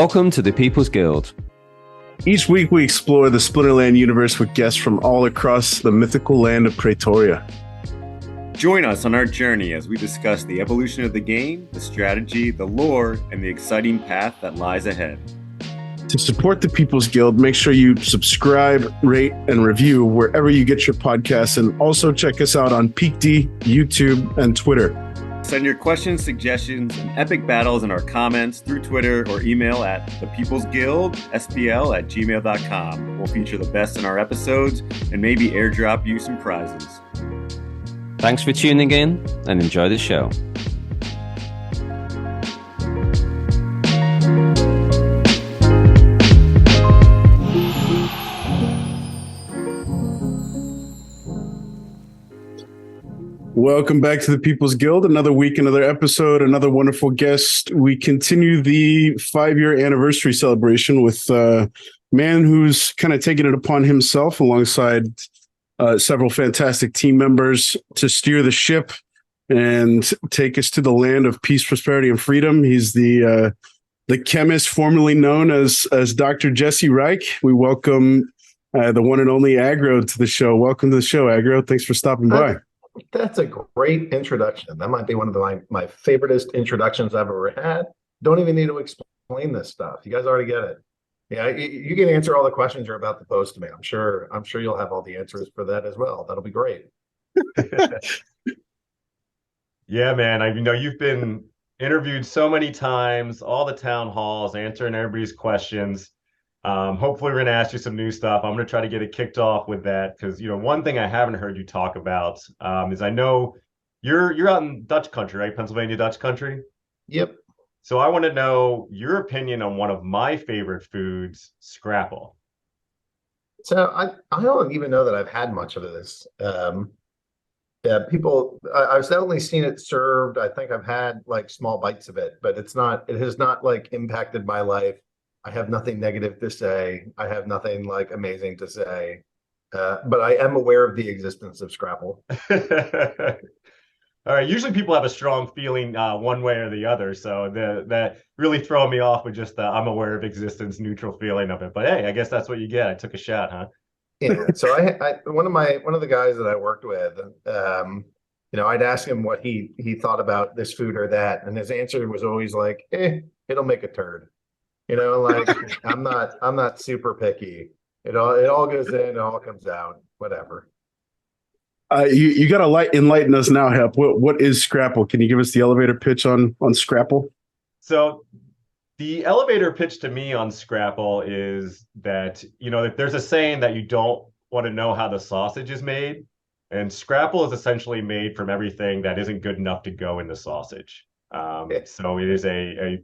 Welcome to the People's Guild. Each week we explore the Splinterland universe with guests from all across the mythical land of Praetoria. Join us on our journey as we discuss the evolution of the game, the strategy, the lore, and the exciting path that lies ahead. To support the People's Guild, make sure you subscribe, rate, and review wherever you get your podcasts, and also check us out on PeakD, YouTube, and Twitter. Send your questions, suggestions, and epic battles in our comments through Twitter or email at thepeoplesguildspl@gmail.com. We'll feature the best in our episodes and maybe airdrop you some prizes. Thanks for tuning in and enjoy the show. Welcome back to the People's Guild. Another week, another episode, another wonderful guest. We continue the 5-year anniversary celebration with a man who's kind of taken it upon himself alongside several fantastic team members to steer the ship and take us to the land of peace, prosperity, and freedom. He's the chemist formerly known as Dr. Jesse Reich. We welcome the one and only Aggroed to the show. Welcome to the show, Aggroed. Thanks for stopping by. That's a great introduction. That might be one of my favoriteest introductions I've ever had. Don't even need to explain this stuff. You guys already get it. Yeah, you can answer all the questions you're about to pose to me. I'm sure you'll have all the answers for that as well. That'll be great. Yeah, man. You've been interviewed so many times, all the town halls, answering everybody's questions. Hopefully we're going to ask you some new stuff. I'm going to try to get it kicked off with that because, one thing I haven't heard you talk about is I know you're out in Dutch country, right? Pennsylvania Dutch country? Yep. So I want to know your opinion on one of my favorite foods, scrapple. So I don't even know that I've had much of this. Yeah, I've definitely seen it served. I think I've had like small bites of it, but it has not like impacted my life. I have nothing negative to say. I have nothing like amazing to say, but I am aware of the existence of Scrapple. All right. Usually people have a strong feeling one way or the other. So that really throwing me off with just the I'm aware of existence, neutral feeling of it. But hey, I guess that's what you get. I took a shot, huh? Yeah. So one of the guys that I worked with, I'd ask him what he thought about this food or that, and his answer was always like, it'll make a turd. Like I'm not super picky. It all goes in, it all comes out, whatever. You got to enlighten us now, Hep. What is Scrapple? Can you give us the elevator pitch on Scrapple? So the elevator pitch to me on Scrapple is that, if there's a saying that you don't want to know how the sausage is made, and Scrapple is essentially made from everything that isn't good enough to go in the sausage. So it is a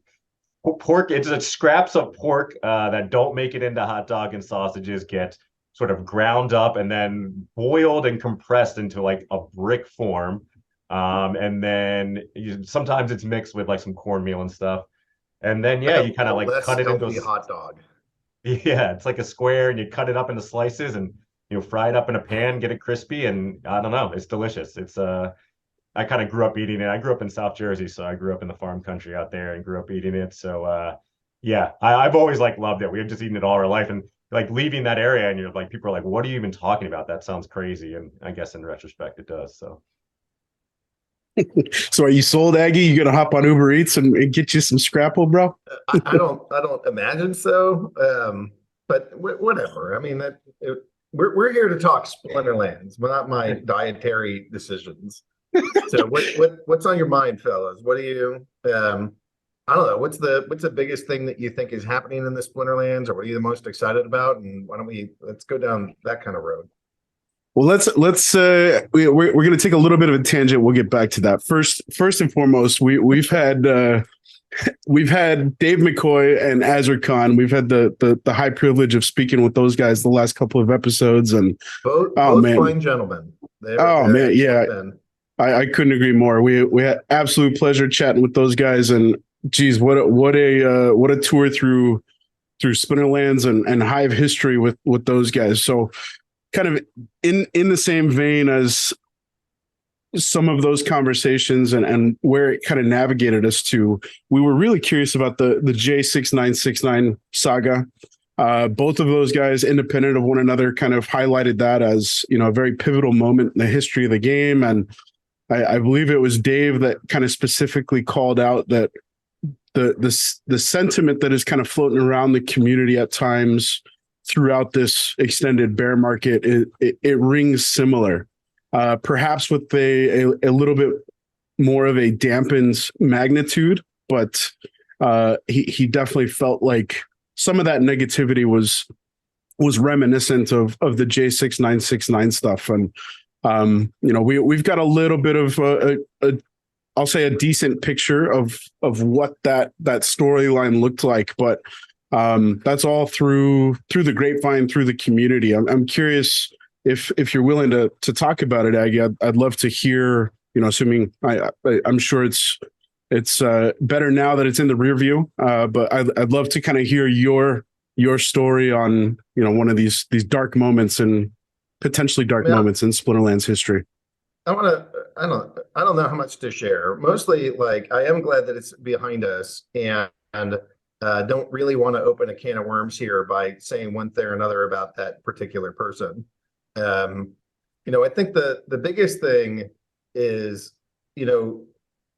pork. It's a scraps of pork that don't make it into hot dog and sausages, get sort of ground up and then boiled and compressed into like a brick form. And then sometimes it's mixed with like some cornmeal and stuff. And then, you kind of like cut it into a hot dog. Yeah, it's like a square and you cut it up into slices and, fry it up in a pan, get it crispy. And I don't know, it's delicious. It's I kind of grew up eating it. I grew up in South Jersey, so I grew up in the farm country out there and grew up eating it. So, I've always loved it. We've just eaten it all our life, and like leaving that area, and you're like, people are like, "What are you even talking about? That sounds crazy." And I guess in retrospect, it does. So, so are you sold, Aggie? You gonna hop on Uber Eats and get you some Scrapple, bro? I don't imagine so. But whatever. I mean, we're here to talk Splinterlands, but not my dietary decisions. So what's on your mind, fellas? What do you I don't know, what's the biggest thing that you think is happening in the Splinterlands, or what are you the most excited about? And let's go down that kind of road. Well, we're going to take a little bit of a tangent. We'll get back to that. First and foremost, we've had Dave McCoy and Azur Khan. We've had the high privilege of speaking with those guys the last couple of episodes, and both fine gentlemen. Man, yeah. I couldn't agree more. We had absolute pleasure chatting with those guys, and geez, what a tour through Splinterlands and Hive history with those guys. So kind of in the same vein as some of those conversations and where it kind of navigated us to, we were really curious about the J6969 saga. Both of those guys, independent of one another, kind of highlighted that as, a very pivotal moment in the history of the game. And I believe it was Dave that kind of specifically called out that the sentiment that is kind of floating around the community at times throughout this extended bear market, it rings similar, perhaps with a little bit more of a dampened magnitude, but he definitely felt like some of that negativity was reminiscent of the J6969 stuff. And we've got a little bit of I'll say a decent picture of what that storyline looked like, but that's all through the grapevine, through the community. I'm curious if you're willing to talk about it, Aggie. I'd love to hear. Assuming I'm sure it's better now that it's in the rear view, but I'd love to kind of hear your story on one of these dark moments and potentially dark moments in Splinterlands history. I don't know how much to share. Mostly, like, I am glad that it's behind us, and don't really want to open a can of worms here by saying one thing or another about that particular person. I think the biggest thing is,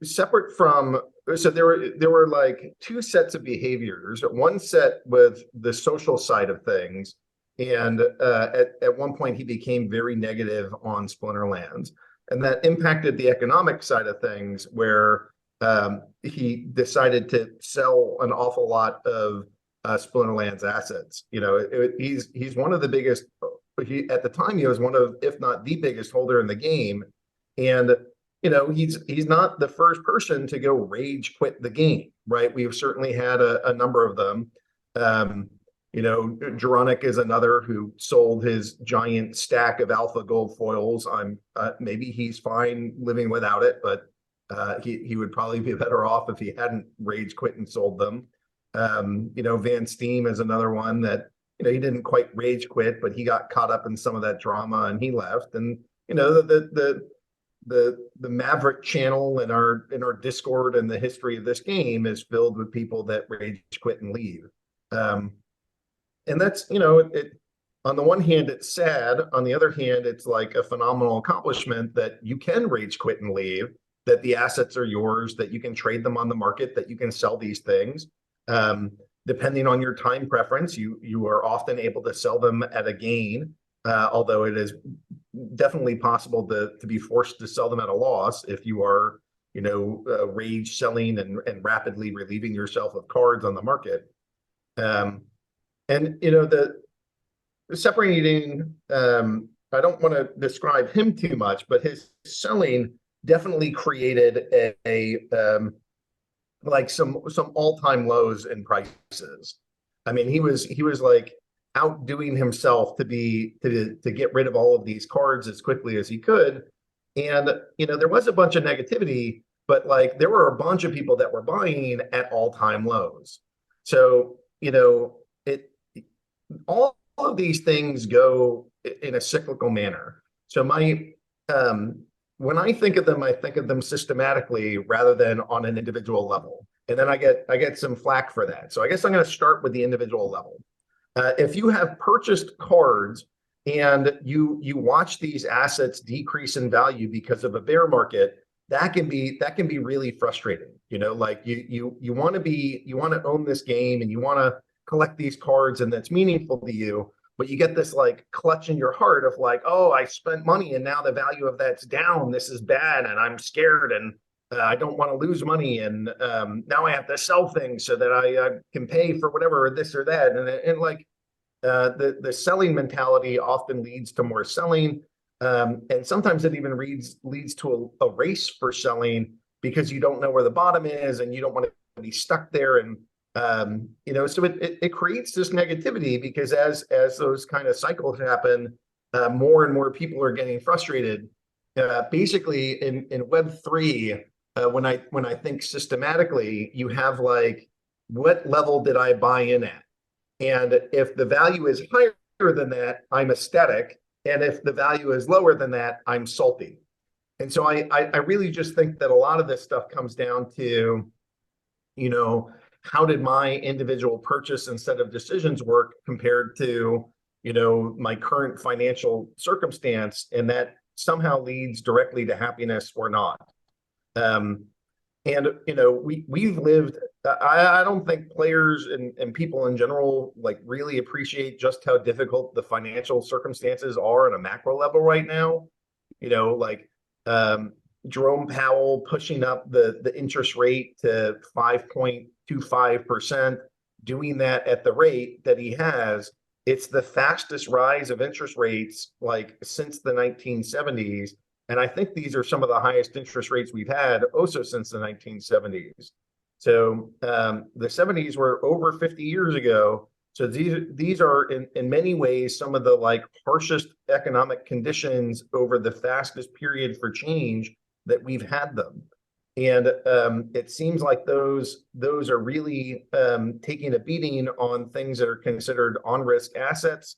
separate from, so there were like two sets of behaviors. One set with the social side of things, and at one point he became very negative on Splinterlands. And that impacted the economic side of things, where he decided to sell an awful lot of Splinterlands assets. He's one of the biggest. At the time, he was one of, if not the biggest holder in the game, and he's not the first person to go rage quit the game, right? We've certainly had a number of them. Joronic is another who sold his giant stack of alpha gold foils. Maybe he's fine living without it, but he would probably be better off if he hadn't rage quit and sold them. Van Steem is another one that, he didn't quite rage quit, but he got caught up in some of that drama and he left. And, the Maverick channel in our Discord and the history of this game is filled with people that rage quit and leave. And that's, on the one hand, it's sad. On the other hand, it's like a phenomenal accomplishment that you can rage quit and leave, that the assets are yours, that you can trade them on the market, that you can sell these things. Depending on your time preference, you are often able to sell them at a gain, although it is definitely possible to be forced to sell them at a loss if you are, rage selling and rapidly relieving yourself of cards on the market. And the separating, I don't want to describe him too much, but his selling definitely created like some all-time lows in prices. I mean, he was like outdoing himself to get rid of all of these cards as quickly as he could. And there was a bunch of negativity, but like there were a bunch of people that were buying at all-time lows. So all of these things go in a cyclical manner. So when I think of them systematically rather than on an individual level. And then I get some flack for that. So I guess I'm going to start with the individual level. If you have purchased cards and you watch these assets decrease in value because of a bear market, that can be really frustrating. Like you want to own this game and you want to collect these cards and that's meaningful to you, but you get this like clutch in your heart of like, oh, I spent money and now the value of that's down. This is bad and I'm scared and I don't want to lose money and now I have to sell things so that I can pay for whatever this or that. And like the selling mentality often leads to more selling, and sometimes it even leads to a race for selling because you don't know where the bottom is and you don't want to be stuck there. And so it creates this negativity because as those kind of cycles happen, more and more people are getting frustrated. Basically, in Web3, when I think systematically, you have like, what level did I buy in at? And if the value is higher than that, I'm ecstatic, and if the value is lower than that, I'm salty. And so I really just think that a lot of this stuff comes down to, you know, how did my individual purchase and set of decisions work compared to, you know, my current financial circumstance, and that somehow leads directly to happiness or not. Um, and you know, we've lived. I don't think players and people in general like really appreciate just how difficult the financial circumstances are on a macro level right now. You know, like um, Jerome Powell pushing up the interest rate to 5.25%, doing that at the rate that he has. It's the fastest rise of interest rates like since the 1970s. And I think these are some of the highest interest rates we've had also since the 1970s. So the 70s were over 50 years ago. So these are in many ways some of the like harshest economic conditions over the fastest period for change that we've had them. And it seems like those are really taking a beating on things that are considered on-risk assets,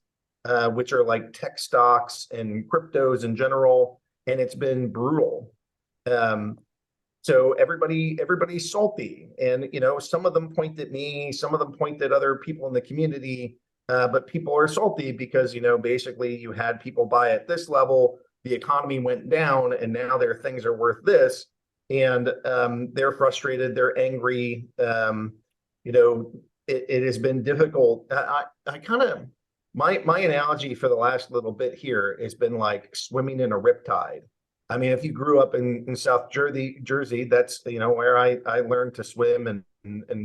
which are like tech stocks and cryptos in general. And it's been brutal. So everybody's salty, and you know, some of them point at me, some of them point at other people in the community, but people are salty because, you know, basically you had people buy at this level, the economy went down, and now their things are worth this, and they're frustrated, they're angry. You know, it has been difficult. I kind of my analogy for the last little bit here has been like swimming in a riptide. I mean, if you grew up in South Jersey, that's, you know, where I learned to swim and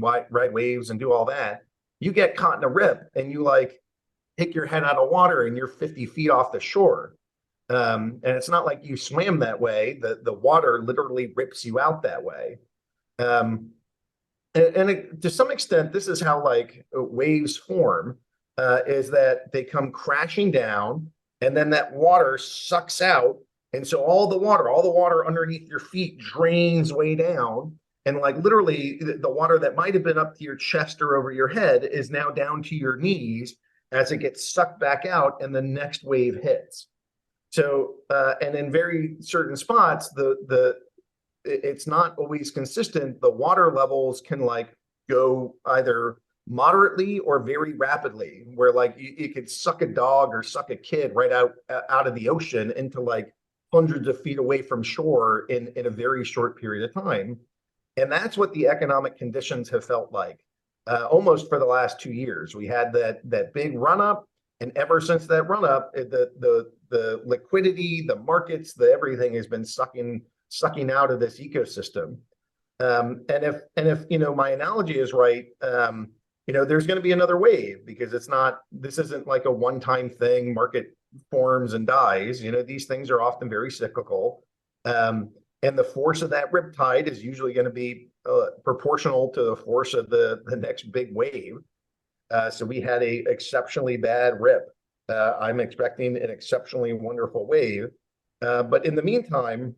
ride waves and do all that. You get caught in a rip and you like take your head out of water and you're 50 feet off the shore. And it's not like you swam that way. The water literally rips you out that way. To some extent, this is how like waves form, is that they come crashing down and then that water sucks out. And so all the water underneath your feet drains way down. And like literally the water that might have been up to your chest or over your head is now down to your knees as it gets sucked back out and the next wave hits. So, and in very certain spots, it's not always consistent. The water levels can like go either moderately or very rapidly, where like you could suck a dog or suck a kid right out of the ocean into like hundreds of feet away from shore in a very short period of time. And that's what the economic conditions have felt like almost for the last 2 years. We had that big run up, and ever since that run up, the liquidity, the markets, the everything has been sucking out of this ecosystem. And if you know, my analogy is right, you know, there's going to be another wave, because this isn't like a one-time thing. Market forms and dies. You know, these things are often very cyclical. And the force of that riptide is usually going to be proportional to the force of the next big wave. So we had a exceptionally bad rip. I'm expecting an exceptionally wonderful wave. But in the meantime,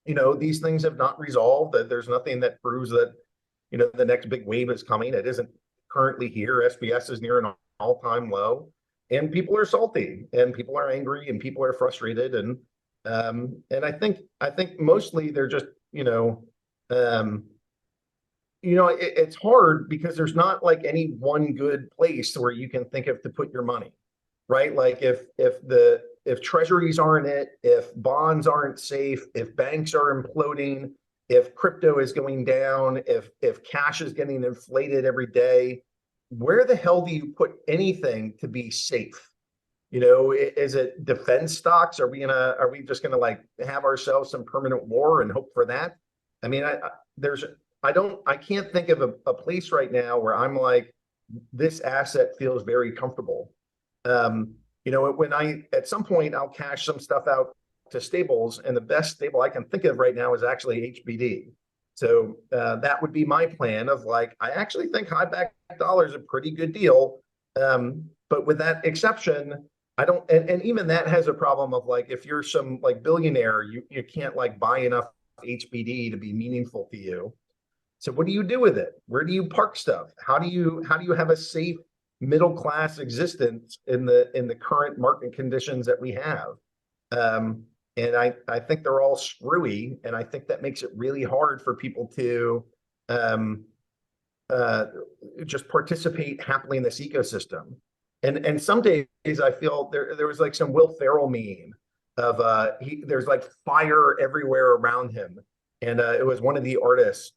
you know, these things have not resolved. There's nothing that proves that, you know, the next big wave is coming. It isn't currently here. SBS is near an all-time low, and people are salty, and people are angry, and people are frustrated, and I think mostly they're just, it's hard because there's not like any one good place where you can think of to put your money, right? Like if treasuries aren't it, if bonds aren't safe, if banks are imploding, if crypto is going down, if cash is getting inflated every day, where the hell do you put anything to be safe? You know, is it defense stocks? Are we just gonna like have ourselves some permanent war and hope for that? I mean, I can't think of a place right now where I'm like, this asset feels very comfortable. You know, at some point I'll cash some stuff out to stables, and the best stable I can think of right now is actually HBD. So that would be my plan of like, I actually think high back dollar is a pretty good deal. But with that exception, I don't, and even that has a problem of like, if you're some like billionaire, you can't like buy enough HBD to be meaningful to you. So what do you do with it? Where do you park stuff? How do you have a safe middle class existence in the current market conditions that we have? And I think they're all screwy, and I think that makes it really hard for people to um, uh, just participate happily in this ecosystem. And some days I feel there was like some Will Ferrell meme of there's like fire everywhere around him. And it was one of the artists,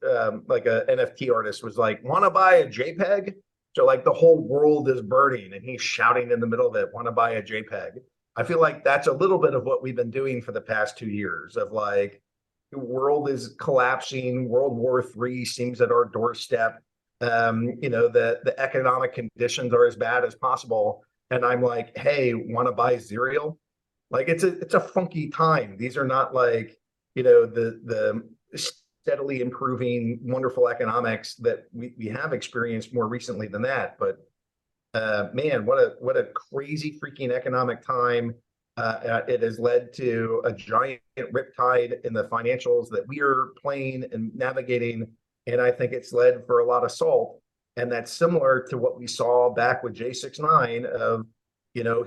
like a NFT artist, was like, "Want to buy a JPEG?" So like the whole world is burning, and he's shouting in the middle of it, "Want to buy a JPEG?" I feel like that's a little bit of what we've been doing for the past 2 years. Of like, the world is collapsing. World War III seems at our doorstep. The economic conditions are as bad as possible, and I'm like, "Hey, want to buy cereal?" Like it's a funky time. These are not like, the steadily improving wonderful economics that we have experienced more recently than that. But man, what a crazy freaking economic time. It has led to a giant riptide in the financials that we are playing and navigating. And I think it's led for a lot of salt. And that's similar to what we saw back with J69 of,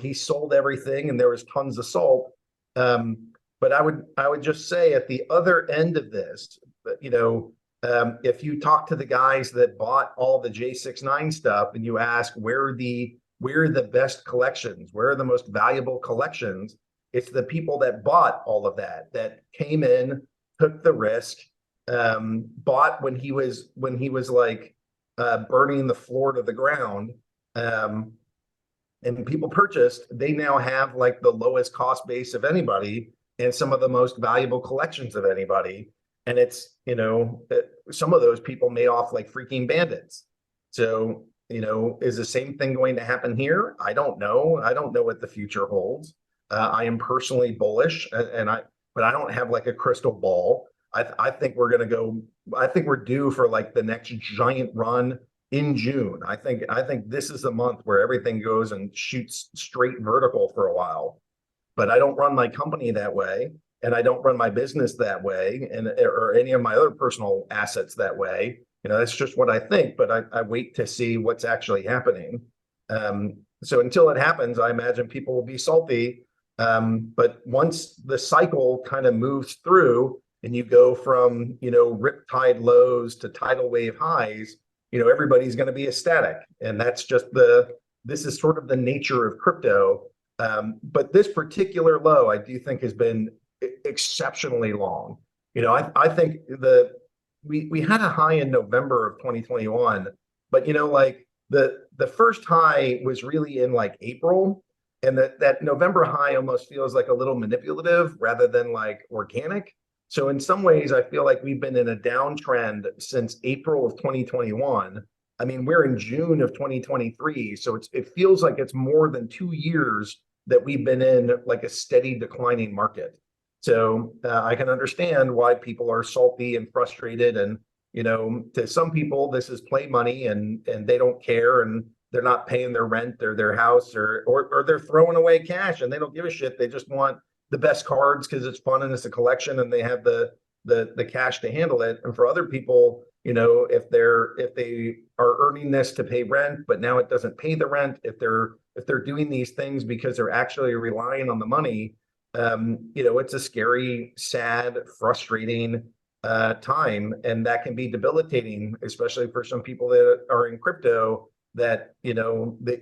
he sold everything and there was tons of salt. But I would just say at the other end of this, if you talk to the guys that bought all the J69 stuff and you ask where are the best collections, where are the most valuable collections, it's the people that bought all of that came in, took the risk, bought when he was like burning the floor to the ground. And people purchased, they now have like the lowest cost base of anybody and some of the most valuable collections of anybody. And it's, some of those people made off like freaking bandits. So, is the same thing going to happen here? I don't know. I don't know what the future holds. I am personally bullish, but I don't have like a crystal ball. I think we're due for like the next giant run in June. I think this is the month where everything goes and shoots straight vertical for a while. But I don't run my company that way, and I don't run my business that way, or any of my other personal assets that way. That's just what I think. But I wait to see what's actually happening. So until it happens, I imagine people will be salty. But once the cycle kind of moves through, and you go from riptide lows to tidal wave highs, everybody's going to be ecstatic, and that's just this is sort of the nature of crypto. But this particular low, I do think, has been exceptionally long. I think we had a high in November of 2021, but like the first high was really in like April, and that November high almost feels like a little manipulative rather than like organic. So in some ways, I feel like we've been in a downtrend since April of 2021. I mean, we're in June of 2023, so it feels like it's more than 2 years that we've been in like a steady declining market. So I can understand why people are salty and frustrated, and to some people this is play money, and they don't care, and they're not paying their rent or their house, or they're throwing away cash and they don't give a shit. They just want the best cards because it's fun and it's a collection, and they have the cash to handle it. And for other people, if they are earning this to pay rent, but now it doesn't pay the rent, if they're doing these things because they're actually relying on the money, it's a scary, sad, frustrating time, and that can be debilitating, especially for some people that are in crypto. That that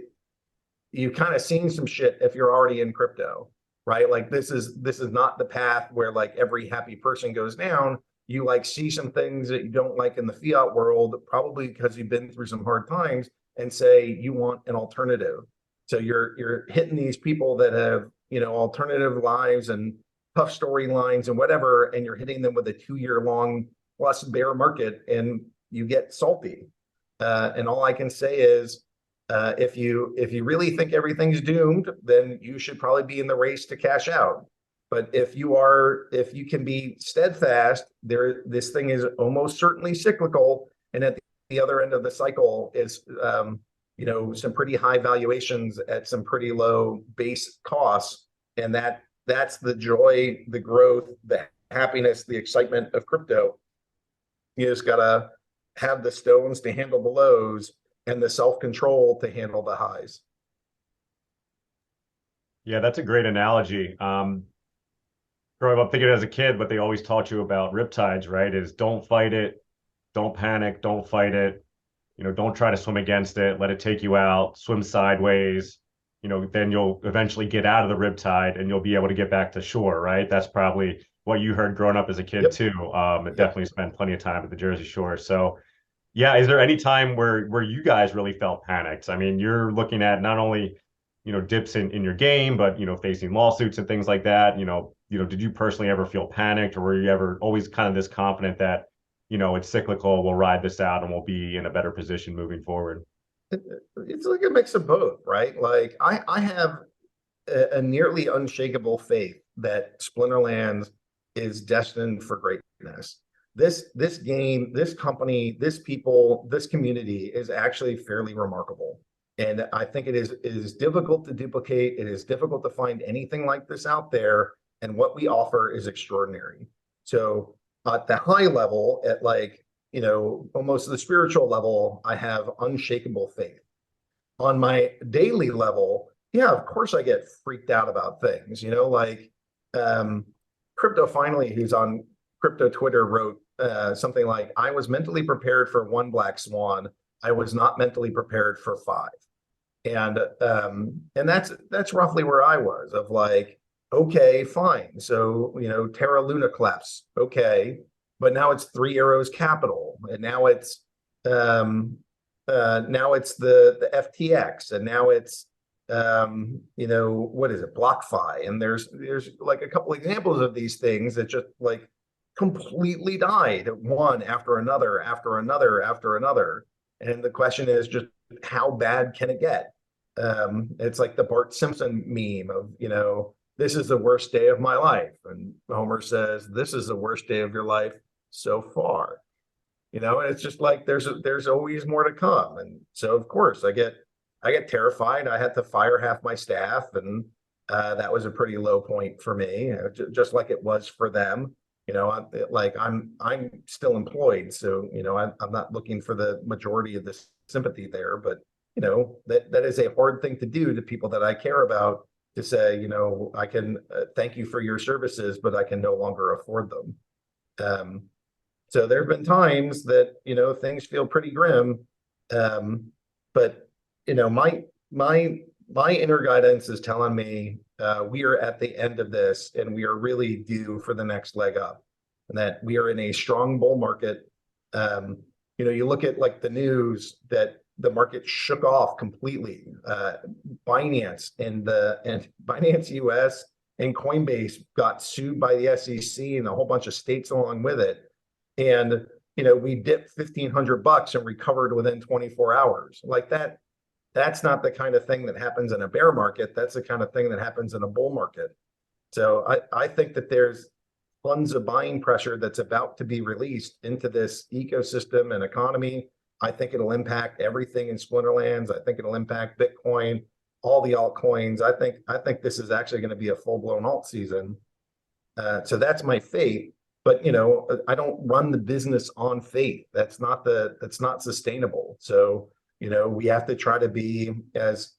you've kind of seen some shit if you're already in crypto, right? Like this is not the path where like every happy person goes down. You like see some things that you don't like in the fiat world, probably because you've been through some hard times, and say you want an alternative. So you're hitting these people that have alternative lives and tough storylines and whatever, and you're hitting them with a 2-year long plus bear market, and you get salty. And all I can say is, if you really think everything's doomed, then you should probably be in the race to cash out. But if you can be steadfast, this thing is almost certainly cyclical, and at the other end of the cycle is some pretty high valuations at some pretty low base costs, and that's the joy, the growth, the happiness, the excitement of crypto. You just gotta have the stones to handle the lows and the self-control to handle the highs. Yeah, that's a great analogy. growing up thinking as a kid, what they always taught you about riptides, right, is don't fight it, don't panic, don't fight it. Don't try to swim against it, let it take you out, swim sideways. Then you'll eventually get out of the riptide and you'll be able to get back to shore, right? That's probably what you heard growing up as a kid Yep. too. Yep. Definitely spent plenty of time at the Jersey Shore. So yeah, is there any time where you guys really felt panicked? I mean, you're looking at not only, dips in your game, but facing lawsuits and things like that. Did you personally ever feel panicked, or were you ever always kind of this confident that, it's cyclical, we'll ride this out and we'll be in a better position moving forward? It's like a mix of both, right? Like I have a nearly unshakable faith that Splinterlands is destined for greatness. This game, this company, this people, this community is actually fairly remarkable. And I think it is difficult to duplicate. It is difficult to find anything like this out there. And what we offer is extraordinary. So at the high level, at like, almost the spiritual level, I have unshakable faith. On my daily level, yeah, of course I get freaked out about things, like Crypto Finally, who's on crypto Twitter, wrote something like, I was mentally prepared for one black swan. I was not mentally prepared for five. And that's roughly where I was, of like, okay, fine. So, Terra Luna clefs, okay. But now it's Three Arrows Capital, and now it's the FTX, and now it's what is it, BlockFi, and there's like a couple examples of these things that just like completely died, one after another, after another, after another. And the question is just, how bad can it get? It's like the Bart Simpson meme of, this is the worst day of my life, and Homer says, this is the worst day of your life so far. And it's just like there's always more to come. And so of course I get terrified. I had to fire half my staff, and that was a pretty low point for me, just like it was for them. I'm still employed, so I'm not looking for the majority of the sympathy there, but that is a hard thing to do to people that I care about, to say, I can thank you for your services, but I can no longer afford them. So there have been times that things feel pretty grim, but my inner guidance is telling me we are at the end of this, and we are really due for the next leg up, and that we are in a strong bull market. You look at like the news that the market shook off completely. Binance and Binance US and Coinbase got sued by the SEC and a whole bunch of states along with it. And we dipped $1,500 and recovered within 24 hours. Like that. That's not the kind of thing that happens in a bear market. That's the kind of thing that happens in a bull market. So I think that there's tons of buying pressure that's about to be released into this ecosystem and economy. I think it'll impact everything in Splinterlands. I think it'll impact Bitcoin, all the altcoins. I think this is actually going to be a full-blown alt season. So that's my faith. But I don't run the business on faith. That's not sustainable. So we have to try to be as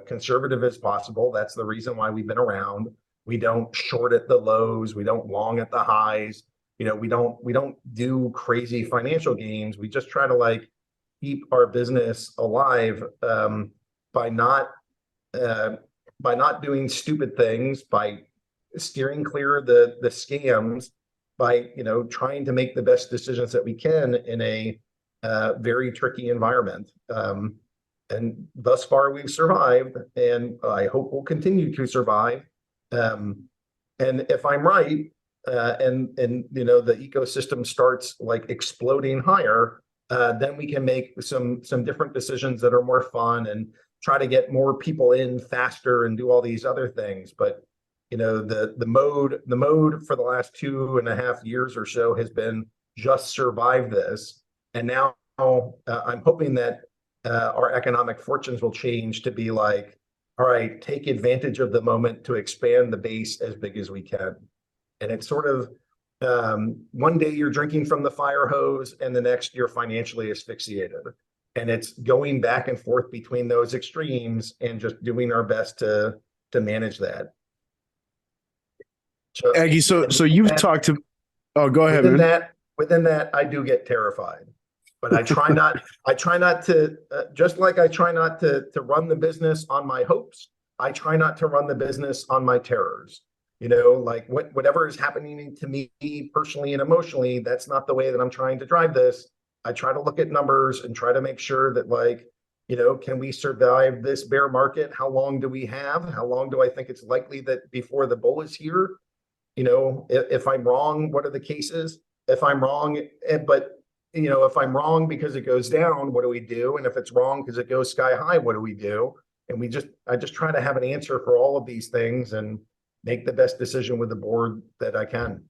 conservative as possible. That's the reason why we've been around. We don't short at the lows. We don't long at the highs. We don't do crazy financial gains. We just try to like keep our business alive by not doing stupid things, by steering clear of the scams, by trying to make the best decisions that we can in a very tricky environment. And thus far we've survived, and I hope we'll continue to survive. And if I'm right, and the ecosystem starts like exploding higher, then we can make some different decisions that are more fun and try to get more people in faster and do all these other things. But the mode for the last 2.5 years or so has been just survive this. And now I'm hoping that our economic fortunes will change to be like, all right, take advantage of the moment to expand the base as big as we can. And it's sort of one day you're drinking from the fire hose, and the next you're financially asphyxiated. And it's going back and forth between those extremes and just doing our best to manage that. So, Aggie, so and you've talked to. Oh, go ahead, within man. that, I do get terrified. But I try not to, just like I try not to run the business on my hopes, I try not to run the business on my terrors. Like whatever is happening to me personally and emotionally, that's not the way that I'm trying to drive this. I try to look at numbers and try to make sure that, like, can we survive this bear market? How long do we have? How long do I think it's likely that before the bull is here? If I'm wrong, what are the cases? If I'm wrong, if I'm wrong because it goes down, what do we do? And if it's wrong because it goes sky high, what do we do? And I just try to have an answer for all of these things and make the best decision with the board that I can.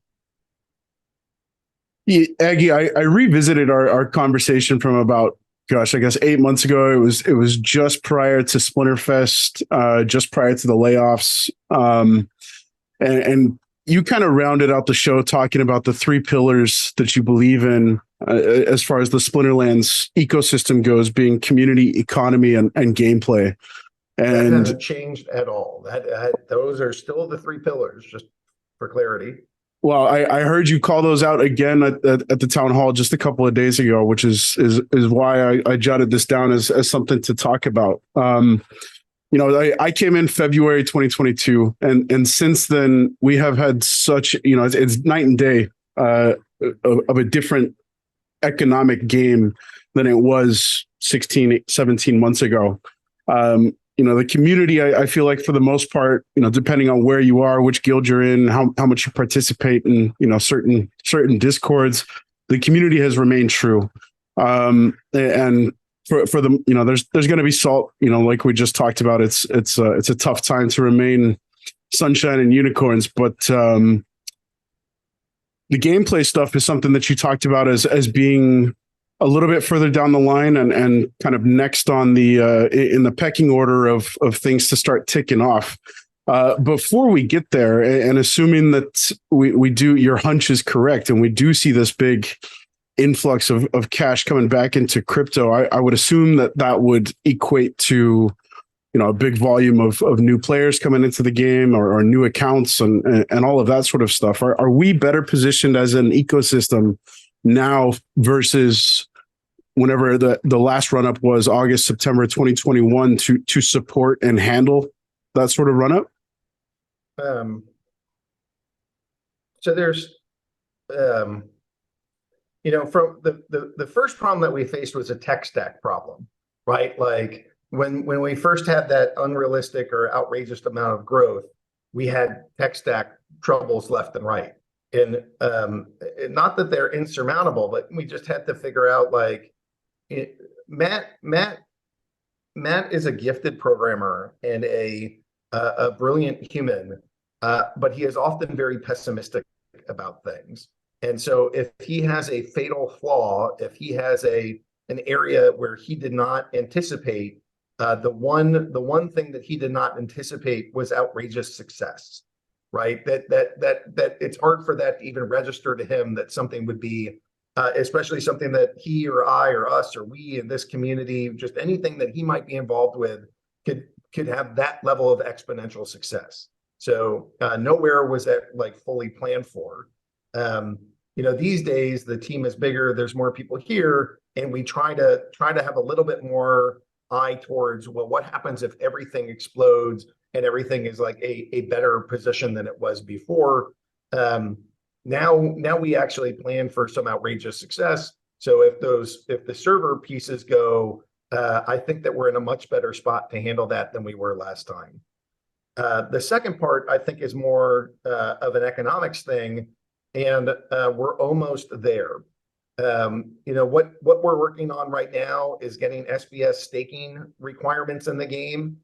Yeah, Aggie, I revisited our conversation from about, gosh, I guess 8 months ago. It was just prior to Splinterfest, just prior to the layoffs. And you kind of rounded out the show talking about the three pillars that you believe in as far as the Splinterlands ecosystem goes, being community, economy, and gameplay. That And hasn't changed at all. Those are still the three pillars, just for clarity. well, I heard you call those out again at the town hall just a couple of days ago, which is why I jotted this down as something to talk about. I came in February 2022, and since then we have had such, it's night and day of a different economic game than it was 16, 17 months ago. The community, I feel like for the most part, depending on where you are, which guild you're in, how much you participate in, certain discords, the community has remained true. And for them, there's going to be salt, like we just talked about. It's a tough time to remain sunshine and unicorns, but the gameplay stuff is something that you talked about as being a little bit further down the line and kind of next on the in the pecking order of things to start ticking off. Before we get there, and assuming that we do, your hunch is correct, and we do see this big influx of cash coming back into crypto, I would assume that would equate to a big volume of new players coming into the game or new accounts and all of that sort of stuff. Are we better positioned as an ecosystem now versus whenever the last run up was August, September 2021 to support and handle that sort of run up? So there's from the first problem that we faced was a tech stack problem, right? Like when we first had that unrealistic or outrageous amount of growth, we had tech stack troubles left and right. And not that they're insurmountable, but we just had to figure out, like, Matt is a gifted programmer and a brilliant human, but he is often very pessimistic about things. And so if he has a fatal flaw, if he has an area where he did not anticipate, the one thing that he did not anticipate was outrageous success, right? That it's hard for that to even register to him that something would be, especially something that he or I or us or we in this community, just anything that he might be involved with could have that level of exponential success. So nowhere was that like fully planned for. These days the team is bigger, there's more people here, and we try to have a little bit more eye towards, well, what happens if everything explodes and everything is like a better position than it was before. Now we actually plan for some outrageous success. So if the server pieces go, I think that we're in a much better spot to handle that than we were last time. The second part, I think, is more of an economics thing, and we're almost there. What we're working on right now is getting SBS staking requirements in the game.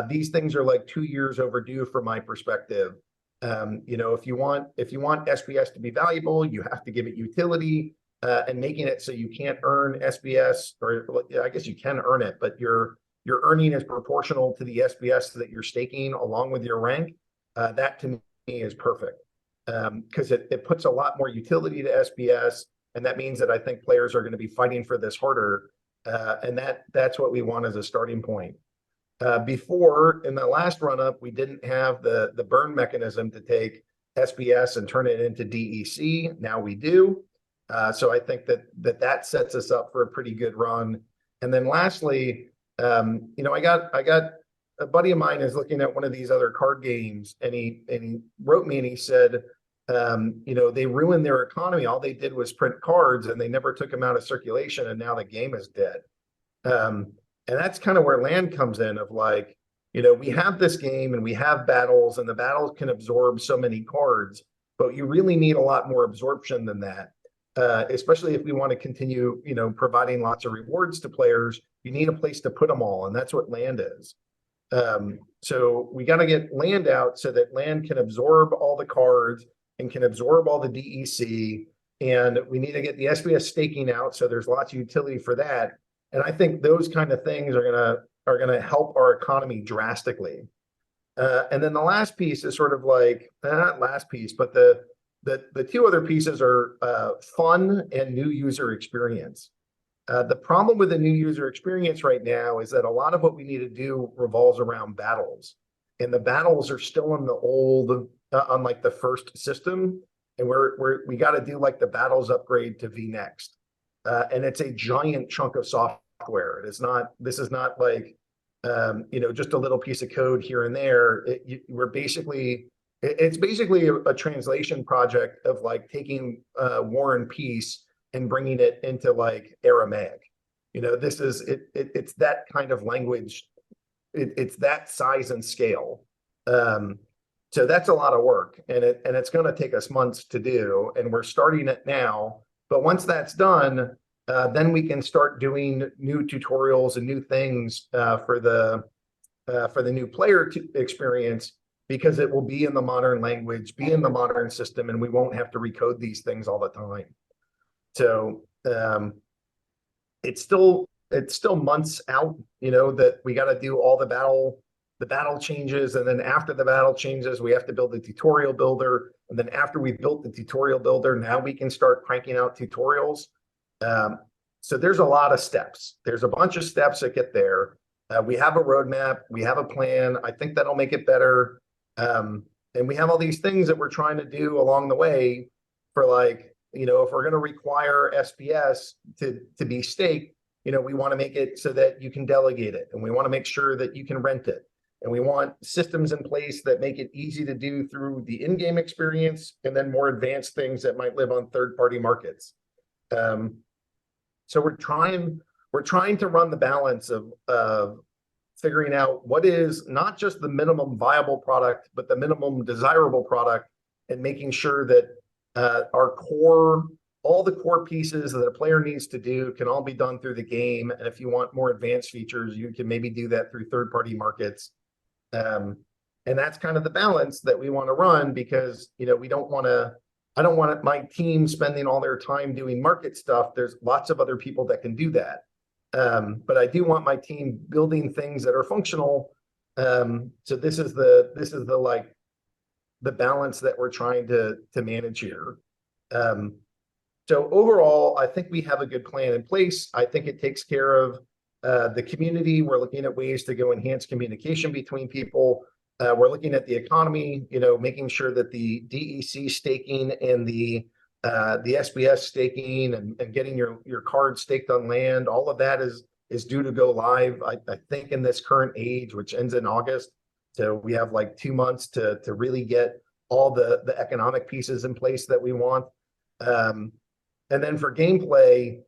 These things are like 2 years overdue from my perspective. If you want SBS to be valuable, you have to give it utility, and making it so you can't earn SBS, or I guess you can earn it, but your earning is proportional to the SBS that you're staking along with your rank. That to me is perfect, because it puts a lot more utility to SBS, and that means that I think players are going to be fighting for this harder, and that's what we want as a starting point. Before, in the last run up, we didn't have the burn mechanism to take SBS and turn it into DEC. Now we do. So I think that sets us up for a pretty good run. And then lastly, I got a buddy of mine is looking at one of these other card games, and he wrote me and he said, they ruined their economy. All they did was print cards, and they never took them out of circulation, and now the game is dead. And that's kind of where land comes in of like, we have this game and we have battles, and the battles can absorb so many cards, but you really need a lot more absorption than that. Especially if we want to continue, providing lots of rewards to players, you need a place to put them all, and that's what land is. So we got to get land out so that land can absorb all the cards and can absorb all the DEC, and we need to get the SBS staking out so there's lots of utility for that. And I think those kind of things are gonna help our economy drastically. And then the last piece is sort of like, not last piece, but the two other pieces are fun and new user experience. The problem with the new user experience right now is that a lot of what we need to do revolves around battles, and the battles are still in the old, on like the first system, and we got to do like the battles upgrade to VNext, and it's a giant chunk of software. This is not like just a little piece of code here and there. It's basically a translation project of like taking War and Peace and bringing it into like Aramaic. It's that kind of language. It's that size and scale. So that's a lot of work, and it's going to take us months to do, and we're starting it now. But once that's done, then we can start doing new tutorials and new things for the new player experience, because it will be in the modern language, be in the modern system, and we won't have to recode these things all the time. So it's still months out, that we got to do all the battle changes, and then after the battle changes, we have to build the tutorial builder, and then after we've built the tutorial builder, now we can start cranking out tutorials. So there's a lot of steps. There's a bunch of steps that get there. We have a roadmap, we have a plan. I think that'll make it better. And we have all these things that we're trying to do along the way for like, if we're going to require SBS to be staked, we want to make it so that you can delegate it, and we want to make sure that you can rent it. And we want systems in place that make it easy to do through the in-game experience, and then more advanced things that might live on third-party markets. So we're trying to run the balance of figuring out what is not just the minimum viable product, but the minimum desirable product, and making sure that all the core pieces that a player needs to do can all be done through the game. And if you want more advanced features, you can maybe do that through third-party markets. And that's kind of the balance that we want to run, because I don't want my team spending all their time doing market stuff. There's lots of other people that can do that. But I do want my team building things that are functional. So this is the balance that we're trying to manage here. So overall, I think we have a good plan in place. I think it takes care of the community. We're looking at ways to go enhance communication between people. We're looking at the economy, making sure that the DEC staking and the SBS staking and getting your card staked on land, all of that is due to go live, I think, in this current age, which ends in August. So we have like 2 months to really get all the economic pieces in place that we want. And then for gameplay,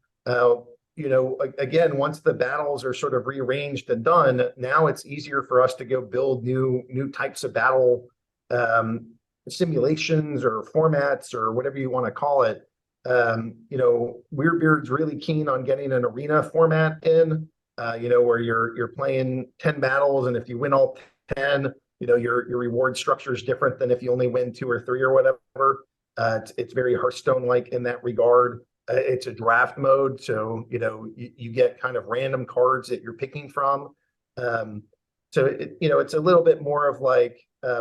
again, once the battles are sort of rearranged and done, now it's easier for us to go build new types of battle simulations or formats or whatever you want to call it. Weirdbeard's really keen on getting an arena format in, where you're playing 10 battles, and if you win all 10, your reward structure is different than if you only win 2 or 3 or whatever. It's very Hearthstone-like in that regard. It's a draft mode, so you get kind of random cards that you're picking from. So it's a little bit more of like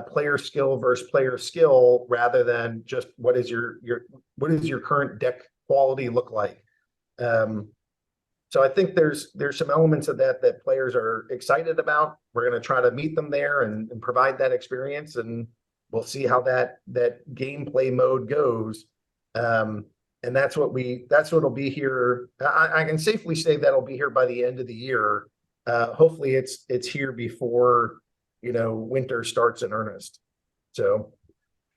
player skill versus player skill, rather than just what is your current deck quality look like. So I think there's some elements of that players are excited about. We're going to try to meet them there and provide that experience, and We'll see how that gameplay mode goes. And that's what'll be here. I can safely say that'll be here by the end of the year. Hopefully it's here before, winter starts in earnest. So,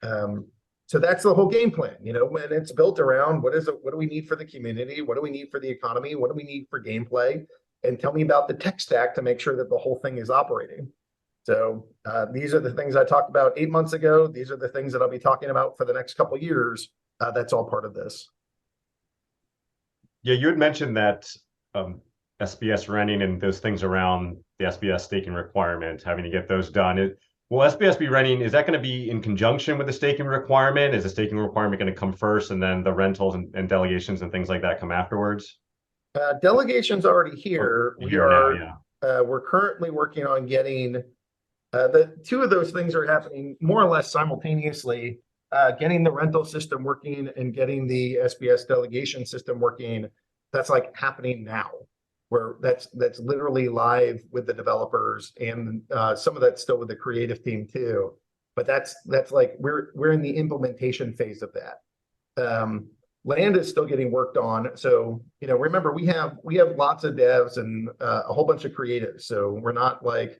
so that's the whole game plan, and it's built around what do we need for the community? What do we need for the economy? What do we need for gameplay? And tell me about the tech stack to make sure that the whole thing is operating. So these are the things I talked about 8 months ago. These are the things that I'll be talking about for the next couple of years. That's all part of this. Yeah, you had mentioned that SBS renting and those things around the SBS staking requirement, having to get those done. Will SBS be renting? Is that going to be in conjunction with the staking requirement? Is the staking requirement going to come first and then the rentals and delegations and things like that come afterwards? Delegation's already here. We're currently working on getting the two of those things are happening more or less simultaneously. Getting the rental system working and getting the SBS delegation system working, that's like happening now, where that's literally live with the developers, and some of that's still with the creative team too. But that's like we're in the implementation phase of that. Land is still getting worked on. So, remember we have lots of devs and a whole bunch of creatives. So we're not like,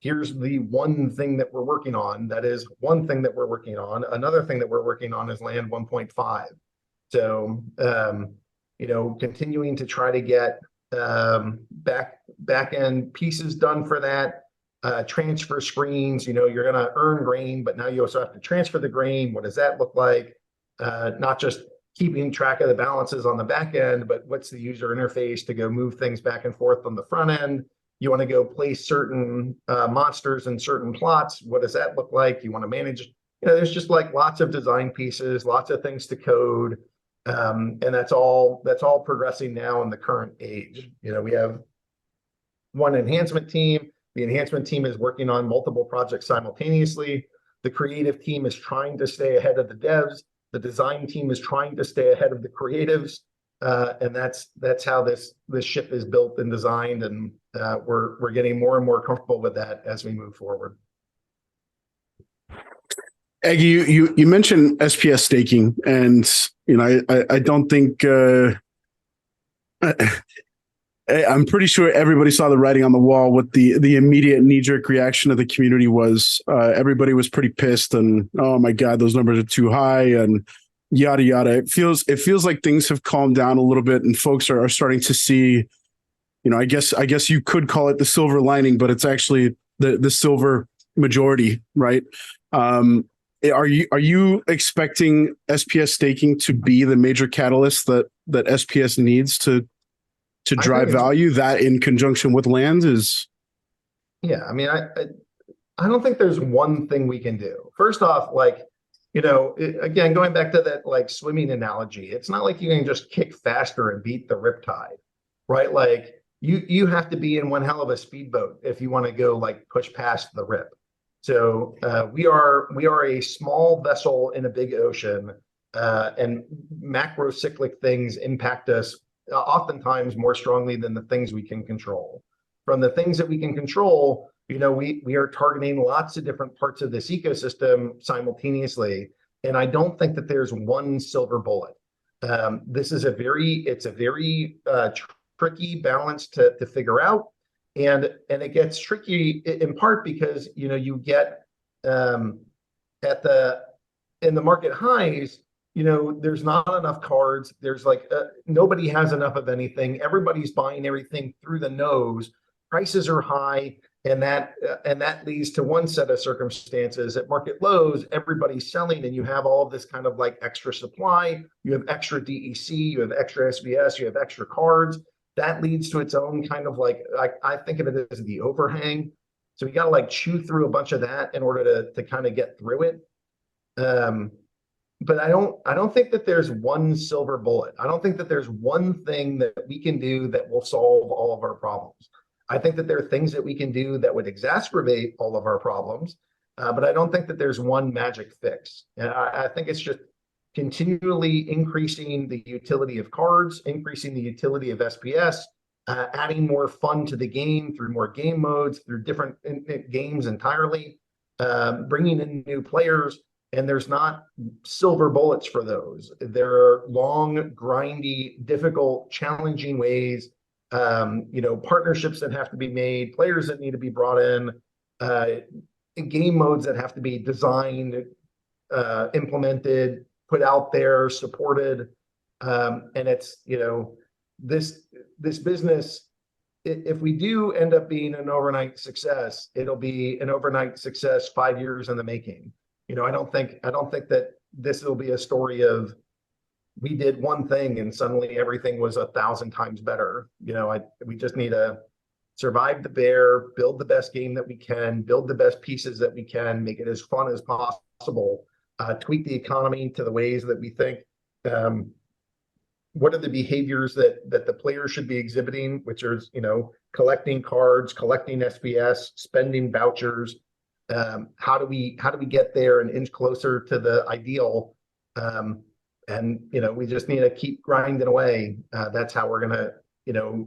here's the one thing that we're working on. That is one thing that we're working on. Another thing that we're working on is Land 1.5. So, continuing to try to get back end pieces done for that. Transfer screens, you're going to earn grain, but now you also have to transfer the grain. What does that look like? Not just keeping track of the balances on the back end, but what's the user interface to go move things back and forth on the front end? You want to go place certain monsters in certain plots. What does that look like? You want to manage, there's just like lots of design pieces, lots of things to code. And that's all progressing now in the current age. We have one enhancement team. The enhancement team is working on multiple projects simultaneously. The creative team is trying to stay ahead of the devs. The design team is trying to stay ahead of the creatives. And that's how this ship is built and designed, and we're getting more and more comfortable with that as we move forward. Aggie, you mentioned SPS staking, and I don't think I'm pretty sure everybody saw the writing on the wall. What the immediate knee-jerk reaction of the community was. Everybody was pretty pissed, and oh my god, those numbers are too high, and yada yada. It feels like things have calmed down a little bit, and folks are starting to see. I guess you could call it the silver lining, but it's actually the silver majority, right? Are you expecting SPS staking to be the major catalyst that SPS needs to drive value, that in conjunction with land is? Yeah, I mean, I don't think there's one thing we can do. First off, again, going back to that like swimming analogy, it's not like you can just kick faster and beat the riptide, right? Like you have to be in one hell of a speedboat if you want to go like push past the rip. So we are a small vessel in a big ocean, and macro cyclic things impact us oftentimes more strongly than the things we can control. From the things that we can control, we are targeting lots of different parts of this ecosystem simultaneously, and I don't think that there's one silver bullet. This is a very tricky balance to figure out, and it gets tricky in part because you get in the market highs. There's not enough cards. There's nobody has enough of anything. Everybody's buying everything through the nose. Prices are high, and that leads to one set of circumstances. At market lows, everybody's selling, and you have all of this kind of like extra supply. You have extra DEC, you have extra SBS, you have extra cards. That leads to its own kind of I think of it as the overhang. So we got to like chew through a bunch of that in order to kind of get through it. But I don't think that there's one silver bullet. I don't think that there's one thing that we can do that will solve all of our problems. I think that there are things that we can do that would exacerbate all of our problems, but I don't think that there's one magic fix. And I think it's just continually increasing the utility of cards, increasing the utility of SPS, adding more fun to the game through more game modes, through different games entirely. bringing in new players, and there's not silver bullets for those. There are long, grindy, difficult, challenging ways, partnerships that have to be made, players that need to be brought in, game modes that have to be designed, implemented, put out there, supported. And it's, this business, if we do end up being an overnight success, it'll be an overnight success 5 years in the making. I don't think that this will be a story of we did one thing and suddenly everything was 1,000 times better. We just need to survive the bear, build the best game that we can, build the best pieces that we can, make it as fun as possible, tweak the economy to the ways that we think. What are the behaviors that the players should be exhibiting, which is, collecting cards, collecting SPS, spending vouchers. How do we get there an inch closer to the ideal? We just need to keep grinding away. That's how we're gonna,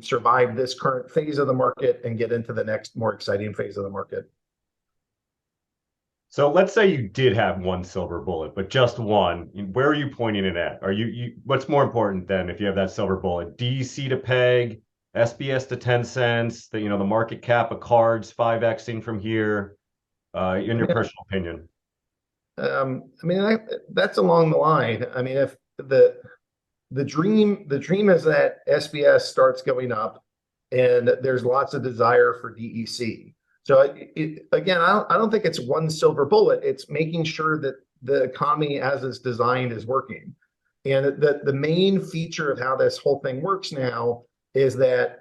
survive this current phase of the market and get into the next more exciting phase of the market. So let's say you did have one silver bullet, but just one. Where are you pointing it at? Are you what's more important then if you have that silver bullet? DEC to peg, SBS to 10 cents, the market cap of cards 5xing from here, in your personal opinion? That's along the line. If the dream is that SBS starts going up and there's lots of desire for DEC. So again, I don't think it's one silver bullet. It's making sure that the economy as it's designed is working. And the main feature of how this whole thing works now is that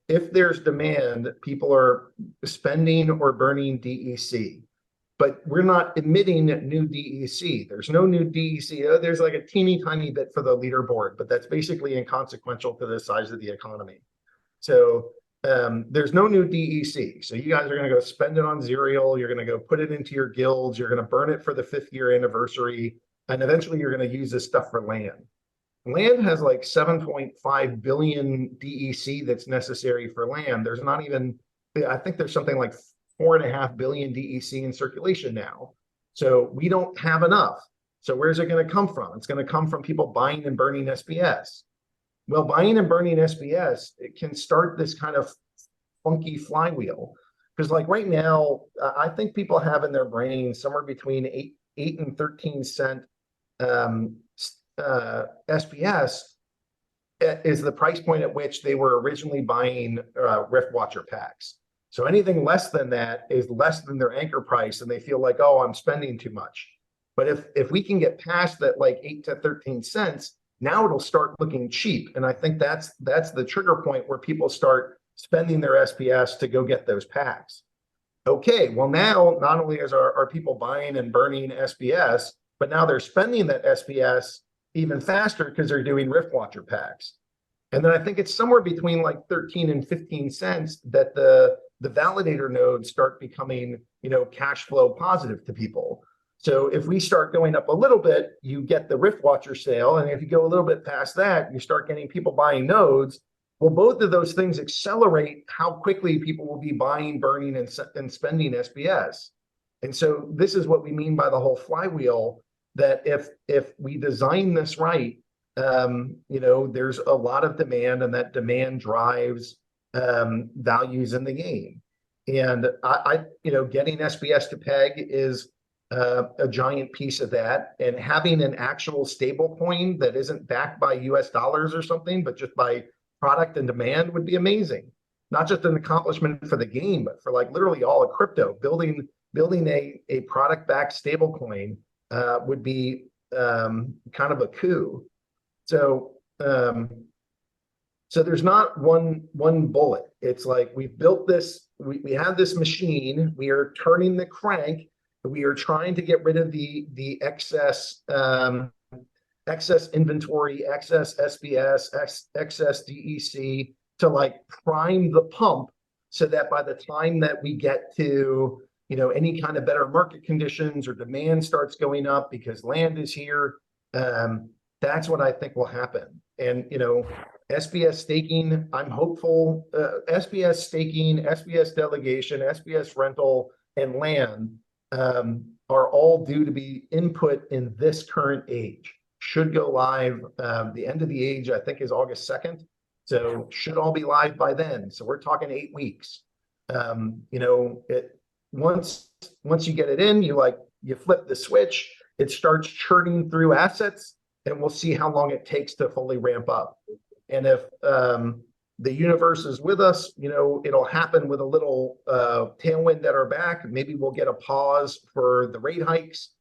if there's demand, people are spending or burning DEC. But we're not emitting new DEC. There's no new DEC. There's like a teeny tiny bit for the leaderboard, but that's basically inconsequential to the size of the economy. So there's no new DEC. So you guys are going to go spend it on Zerial. You're going to go put it into your guilds. You're going to burn it for the 5th year anniversary. And eventually you're going to use this stuff for land. Land has like 7.5 billion DEC that's necessary for land. There's not even, I think there's something like 4.5 billion DEC in circulation now. So we don't have enough. So where's it going to come from? It's going to come from people buying and burning SPS. Well, buying and burning SPS, it can start this kind of funky flywheel. Because like right now, I think people have in their brain somewhere between 8 and 13 cent SPS is the price point at which they were originally buying Rift Watcher packs. So anything less than that is less than their anchor price, and they feel like, oh, I'm spending too much. But if we can get past that like 8 to 13 cents, now it'll start looking cheap. And I think that's the trigger point where people start spending their SPS to go get those packs. Okay, well now not only are people buying and burning SPS, but now they're spending that SPS even faster because they're doing Rift Watcher packs. And then I think it's somewhere between like 13 and 15 cents that the validator nodes start becoming, cash flow positive to people. So if we start going up a little bit, you get the Rift Watcher sale. And if you go a little bit past that, you start getting people buying nodes. Well, both of those things accelerate how quickly people will be buying, burning, and spending SPS. And so this is what we mean by the whole flywheel, that if we design this right, there's a lot of demand, and that demand drives values in the game. And I getting SPS to peg is a giant piece of that, and having an actual stable coin that isn't backed by US dollars or something, but just by product and demand would be amazing. Not just an accomplishment for the game, but for like literally all of crypto. Building a product-backed stable coin would be kind of a coup. So there's not one bullet. It's like we've built this, we have this machine, we are turning the crank, we are trying to get rid of the excess inventory, excess SPS, excess DEC to like prime the pump so that by the time that we get to any kind of better market conditions or demand starts going up because land is here, that's what I think will happen. And SPS staking, I'm hopeful. SPS staking, SPS delegation, SPS rental, and land are all due to be input in this current age. Should go live. The end of the age, I think, is August 2nd. So should all be live by then. So we're talking 8 weeks. Once you get it in, you flip the switch, it starts churning through assets, and we'll see how long it takes to fully ramp up. And if the universe is with us, it'll happen with a little tailwind at our back. Maybe we'll get a pause for the rate hikes.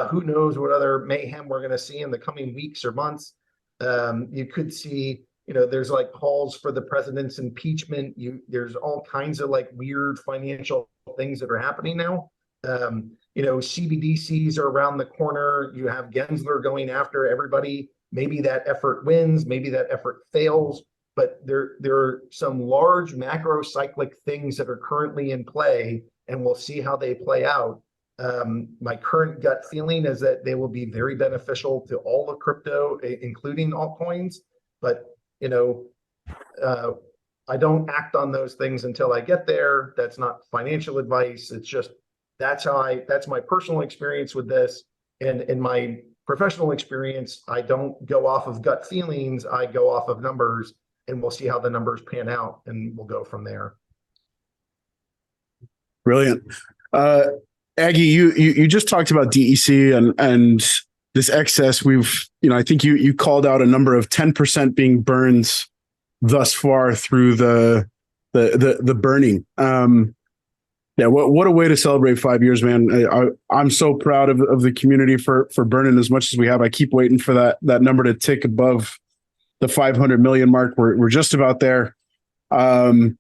Who knows what other mayhem we're going to see in the coming weeks or months. You could see, there's like calls for the president's impeachment. There's all kinds of like weird financial things that are happening now. CBDCs are around the corner. You have Gensler going after everybody. Maybe that effort wins, maybe that effort fails, but there are some large macro cyclic things that are currently in play, and we'll see how they play out. My current gut feeling is that they will be very beneficial to all of crypto, including altcoins, but I don't act on those things until I get there. That's not financial advice. It's just that's my personal experience with this. And in my professional experience, I don't go off of gut feelings. I go off of numbers, and we'll see how the numbers pan out, and we'll go from there. Brilliant. Aggie, you just talked about DEC and this excess. I think you called out a number of 10% being burned thus far through the burning. What a way to celebrate 5 years, man. I'm so proud of the community for burning as much as we have. I keep waiting for that number to tick above the 500 million mark. We're just about there. What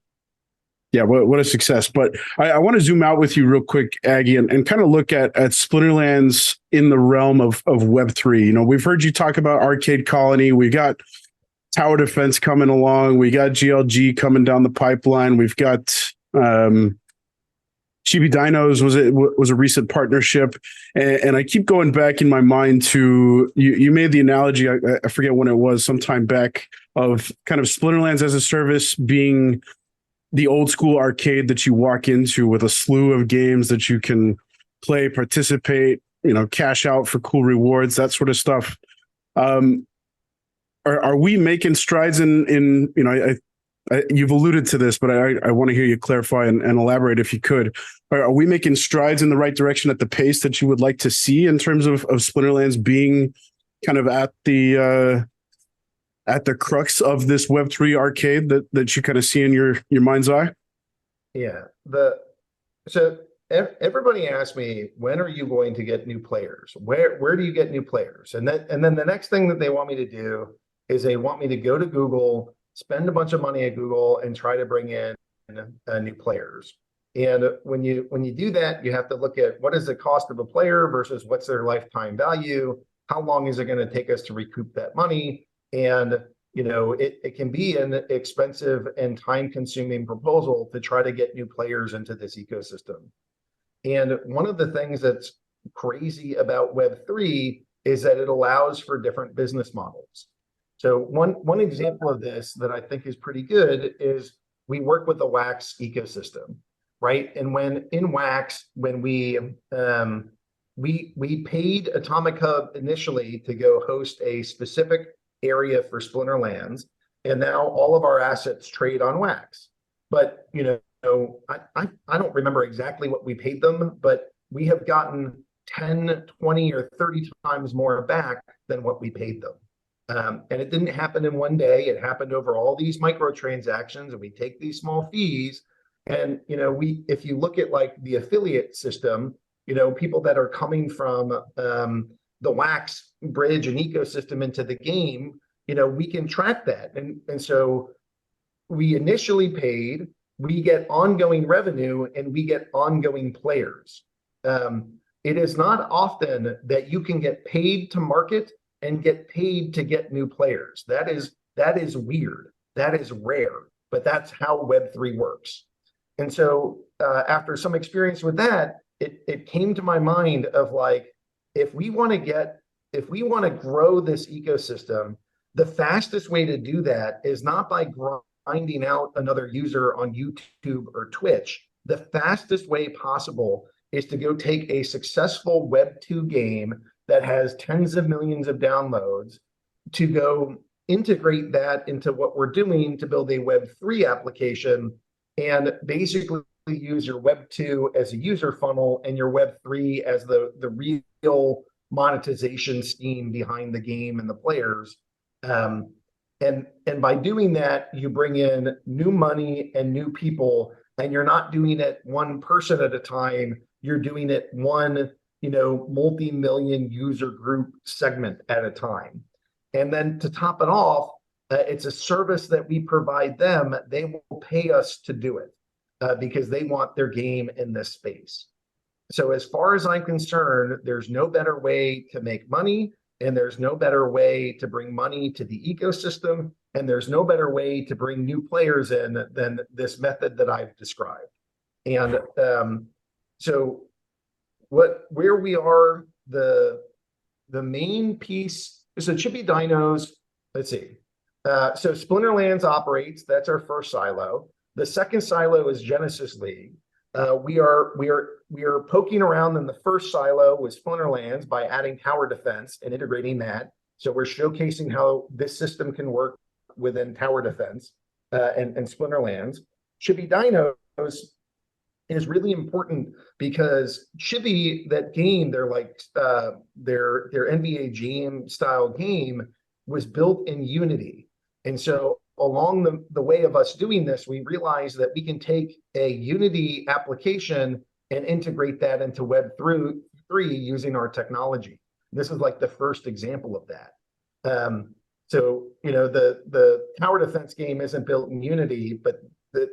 a success. But I want to zoom out with you real quick, Aggie, and kind of look at Splinterlands in the realm of Web3. We've heard you talk about Arcade Colony. We got Tower Defense coming along. We got GLG coming down the pipeline. We've got Chibi Dinos was a recent partnership. And I keep going back in my mind to, you made the analogy, I forget when it was, sometime back, of kind of Splinterlands as a service being the old school arcade that you walk into with a slew of games that you can play, participate, cash out for cool rewards, that sort of stuff. Are we making strides in you've alluded to this, but I want to hear you clarify and elaborate if you could. Are we making strides in the right direction at the pace that you would like to see in terms of Splinterlands being kind of at the crux of this Web3 arcade that you kind of see in your mind's eye? Yeah. So everybody asks me, when are you going to get new players? Where do you get new players? And then the next thing that they want me to do is they want me to go to Google, spend a bunch of money at Google, and try to bring in new players. And when you do that, you have to look at what is the cost of a player versus what's their lifetime value. How long is it going to take us to recoup that money? And it can be an expensive and time-consuming proposal to try to get new players into this ecosystem. And one of the things that's crazy about Web3 is that it allows for different business models. So one example of this that I think is pretty good is we work with the Wax ecosystem, right? And when we paid Atomic Hub initially to go host a specific area for Splinterlands, and now all of our assets trade on Wax. But I don't remember exactly what we paid them, but we have gotten 10, 20, or 30 times more back than what we paid them. And it didn't happen in one day. It happened over all these microtransactions, and we take these small fees. And if you look at like the affiliate system, people that are coming from the Wax bridge and ecosystem into the game, we can track that. And so we initially paid, we get ongoing revenue, and we get ongoing players. It is not often that you can get paid to market and get paid to get new players. That is weird. That is rare, but that's how Web3 works. And so after some experience with that, it came to my mind of like, if we want to grow this ecosystem, the fastest way to do that is not by grinding out another user on YouTube or Twitch. The fastest way possible is to go take a successful Web 2 game that has tens of millions of downloads, to go integrate that into what we're doing to build a Web 3 application, and basically use your Web 2 as a user funnel and your Web 3 as the real monetization scheme behind the game and the players. And by doing that, you bring in new money and new people, and you're not doing it one person at a time. You're doing it one, multi-million user group segment at a time. And then to top it off, it's a service that we provide them. They will pay us to do it because they want their game in this space. So as far as I'm concerned, there's no better way to make money, and there's no better way to bring money to the ecosystem, and there's no better way to bring new players in than this method that I've described. And so where we are, the main piece, so Chibi Dinos, let's see. So Splinterlands operates, that's our first silo. The second silo is Genesis League. We are poking around in the first silo with Splinterlands by adding tower defense and integrating that. So we're showcasing how this system can work within tower defense and Splinterlands. Chibi Dinos is really important because Chibi, that game, their NBA Jam style game, was built in Unity. And so along the way of us doing this, we realized that we can take a Unity application and integrate that into Web 3 using our technology. This is like the first example of that. So, the tower defense game isn't built in Unity, but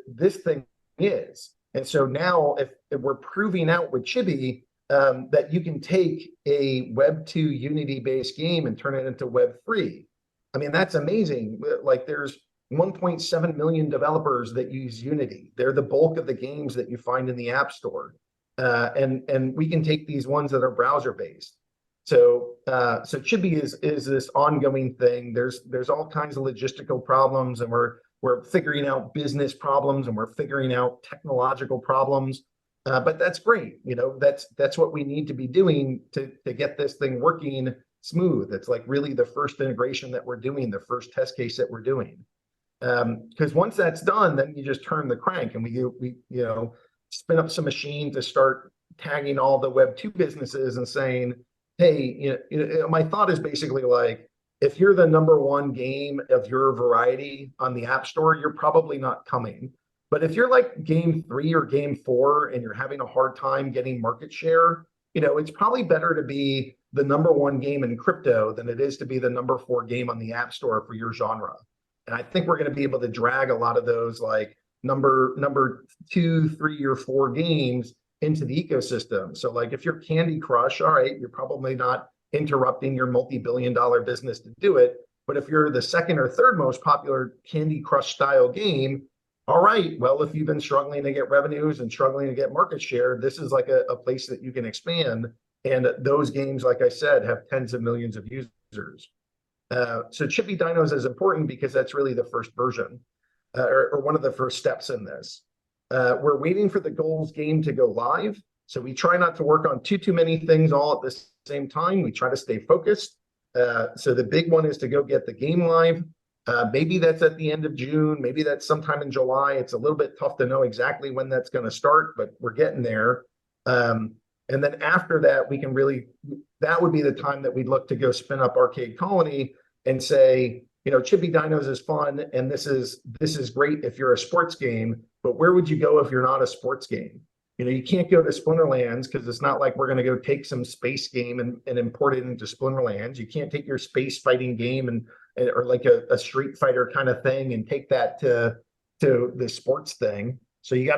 this thing is. And so now if we're proving out with Chibi that you can take a Web 2 Unity-based game and turn it into Web 3, I mean, that's amazing. Like, there's 1.7 million developers that use Unity. They're the bulk of the games that you find in the App Store. And we can take these ones that are browser-based. So Chibi is this ongoing thing. There's all kinds of logistical problems, and we're figuring out business problems, and we're figuring out technological problems. But that's great. That's what we need to be doing to get this thing working smooth. It's like really the first integration that we're doing, the first test case that we're doing. Because once that's done, then you just turn the crank, and we spin up some machine to start tagging all the Web 2 businesses and saying, hey, my thought is basically like, if you're the number one game of your variety on the App Store, you're probably not coming. But if you're like game 3 or game 4 and you're having a hard time getting market share, it's probably better to be the number one game in crypto than it is to be the number 4 game on the App Store for your genre. And I think we're going to be able to drag a lot of those like number 2, 3, or 4 games into the ecosystem. So like if you're Candy Crush, all right, you're probably not interrupting your multi-billion-dollar business to do it. But if you're the second or third most popular Candy Crush style game, all right, well, if you've been struggling to get revenues and struggling to get market share, this is like a place that you can expand. And those games, like I said, have tens of millions of users. So Chibi Dinos is important because that's really the first version or one of the first steps in this. We're waiting for the goals game to go live. So we try not to work on too many things all at the same time. We try to stay focused. So the big one is to go get the game live. Maybe that's at the end of June. Maybe that's sometime in July. It's a little bit tough to know exactly when that's going to start, but we're getting there. And then after that, we can that would be the time that we'd look to go spin up Arcade Colony and say, Chibi Dinos is fun, and this is great if you're a sports game, but where would you go if you're not a sports game? You can't go to Splinterlands because it's not like we're going to go take some space game and import it into Splinterlands. You can't take your space fighting game or like a Street Fighter kind of thing and take that to the sports thing. So you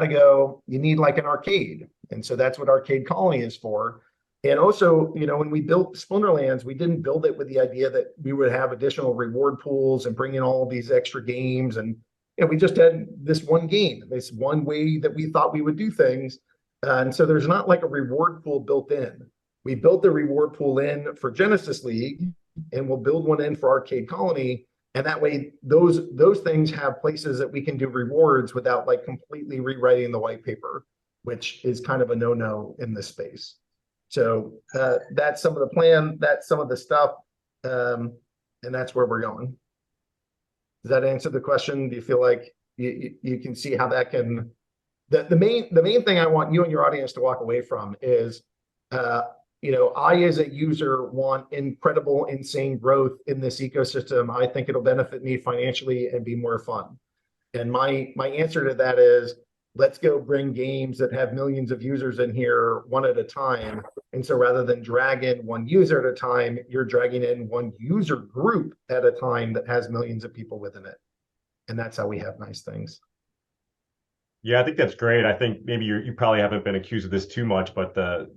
need like an arcade. And so that's what Arcade Colony is for. And also, when we built Splinterlands, we didn't build it with the idea that we would have additional reward pools and bring in all these extra games. And we just had this one game, this one way that we thought we would do things. And so there's not like a reward pool built in. We built the reward pool in for Genesis League, and we'll build one in for Arcade Colony. And that way, those things have places that we can do rewards without like completely rewriting the white paper. which is kind of a no-no in this space. So that's some of the plan, that's some of the stuff, and that's where we're going. Does that answer the question? Do you feel like you can see how that can? The main thing I want you and your audience to walk away from is, I as a user want incredible, insane growth in this ecosystem. I think it'll benefit me financially and be more fun. And my answer to that is, let's go bring games that have millions of users in here one at a time. And so rather than drag in one user at a time, you're dragging in one user group at a time that has millions of people within it. And that's how we have nice things. Yeah, I think that's great. I think maybe you probably haven't been accused of this too much, but the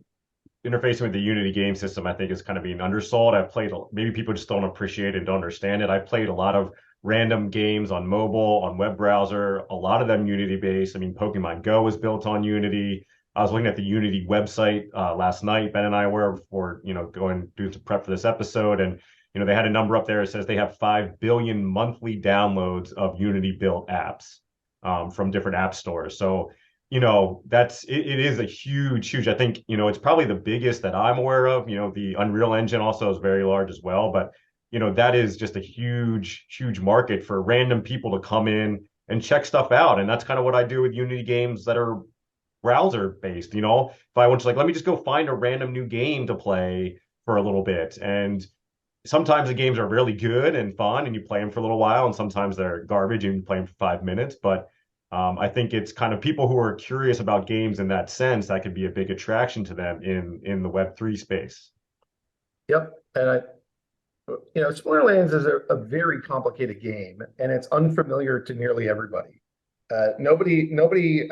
interfacing with the Unity game system, I think, is kind of being undersold. I've played, maybe people just don't appreciate it and don't understand it. I played a lot of random games on mobile, on web browser, a lot of them Unity based. I mean, Pokemon Go was built on Unity. I was looking at the Unity website last night. Ben and I were, before, going do some prep for this episode. And, they had a number up there that says they have 5 billion monthly downloads of Unity built apps from different app stores. So, it is a huge, I think, it's probably the biggest that I'm aware of. The Unreal Engine also is very large as well, but that is just a huge market for random people to come in and check stuff out. And that's kind of what I do with Unity games that are browser based. If I want to, let me just go find a random new game to play for a little bit. And sometimes the games are really good and fun and you play them for a little while, and sometimes they're garbage and you play them for 5 minutes. But I think it's kind of people who are curious about games in that sense, that could be a big attraction to them in the Web3 space. Yep. And Splinterlands is a very complicated game, and it's unfamiliar to nearly everybody. Nobody